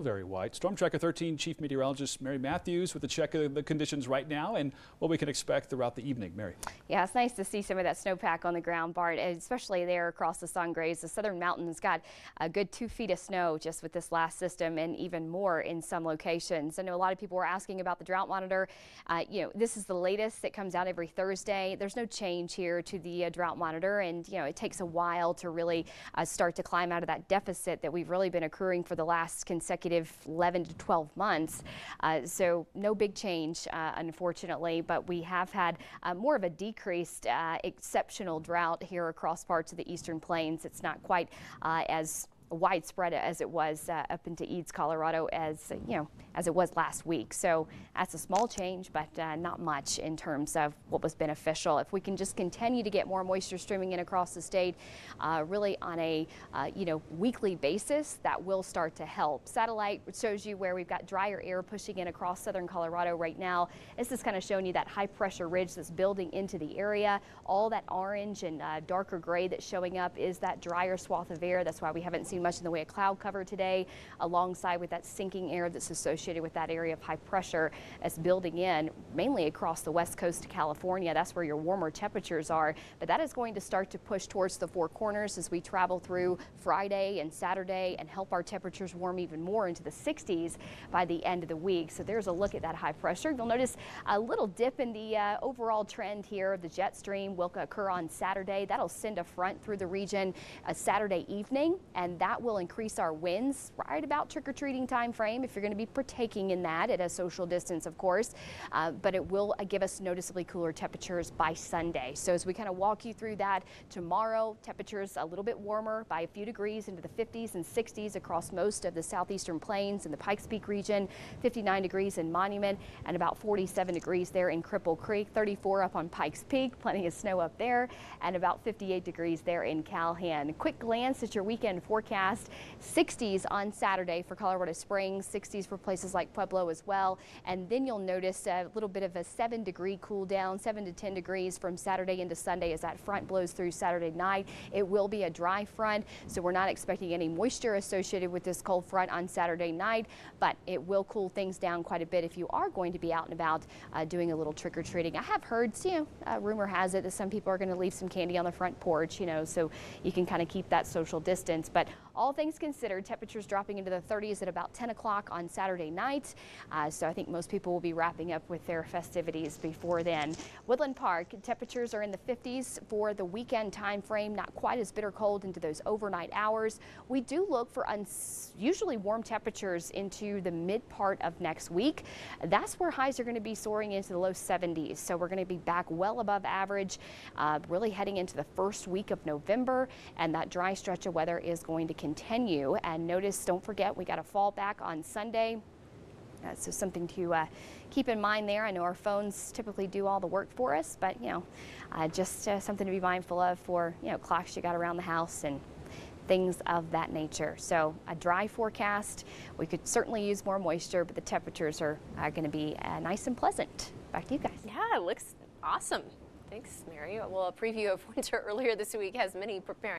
Very white. Storm Tracker 13 Chief Meteorologist Mary Matthews with a check of the conditions right now and what we can expect throughout the evening. Mary. Yeah, it's nice to see some of that snowpack on the ground, Bart, especially there across the Sangres. The southern mountains got a good 2 feet of snow just with this last system and even more in some locations. I know a lot of people were asking about the drought monitor. This is the latest that comes out every Thursday. There's no change here to the drought monitor, and it takes a while to really start to climb out of that deficit that we've really been accruing for the last consecutive 11 to 12 months. So no big change, unfortunately, but we have had more of a decreased exceptional drought here across parts of the eastern plains. It's not quite as widespread as it was up into Eads, Colorado, as it was last week. So that's a small change, but not much in terms of what was beneficial. If we can just continue to get more moisture streaming in across the state, really on a weekly basis, that will start to help. Satellite shows you where we've got drier air pushing in across southern Colorado right now. This is kind of showing you that high pressure ridge that's building into the area. All that orange and darker gray that's showing up is that drier swath of air. That's why we haven't seen much in the way of cloud cover today, alongside with that sinking air that's associated with that area of high pressure that's building in mainly across the west coast of California. That's where your warmer temperatures are, but that is going to start to push towards the Four Corners as we travel through Friday and Saturday and help our temperatures warm even more into the 60s by the end of the week. So there's a look at that high pressure. You'll notice a little dip in the overall trend here. The jet stream will occur on Saturday. That'll send a front through the region Saturday evening, and that will increase our winds right about trick-or-treating time frame if you're going to be partaking in that at a social distance, of course, but it will give us noticeably cooler temperatures by Sunday. So as we kind of walk you through that, tomorrow temperatures a little bit warmer by a few degrees into the 50s and 60s across most of the southeastern plains and the Pikes Peak region, 59 degrees in Monument and about 47 degrees there in Cripple Creek, 34 up on Pikes Peak, plenty of snow up there, and about 58 degrees there in Calhan. Quick glance at your weekend forecast. 60s on Saturday for Colorado Springs, 60s for places like Pueblo as well, and then you'll notice a little bit of a 7-degree cool down, 7 to 10 degrees from Saturday into Sunday as that front blows through Saturday night. It will be a dry front, so we're not expecting any moisture associated with this cold front on Saturday night, but it will cool things down quite a bit if you are going to be out and about doing a little trick-or-treating. I have heard, rumor has it that some people are going to leave some candy on the front porch, so you can kind of keep that social distance, but all things considered, temperatures dropping into the 30s at about 10 o'clock on Saturday night. So I think most people will be wrapping up with their festivities before then. Woodland Park, temperatures are in the 50s for the weekend time frame, not quite as bitter cold into those overnight hours. We do look for unusually warm temperatures into the mid part of next week. That's where highs are going to be soaring into the low 70s. So we're going to be back well above average, really heading into the first week of November, and that dry stretch of weather is going to continue. And notice, don't forget, we got a fall back on Sunday. So something to keep in mind there. I know our phones typically do all the work for us, but just something to be mindful of for clocks you got around the house and things of that nature. So a dry forecast. We could certainly use more moisture, but the temperatures are going to be nice and pleasant. Back to you guys. Yeah, it looks awesome. Thanks, Mary. Well, a preview of winter earlier this week has many preparing.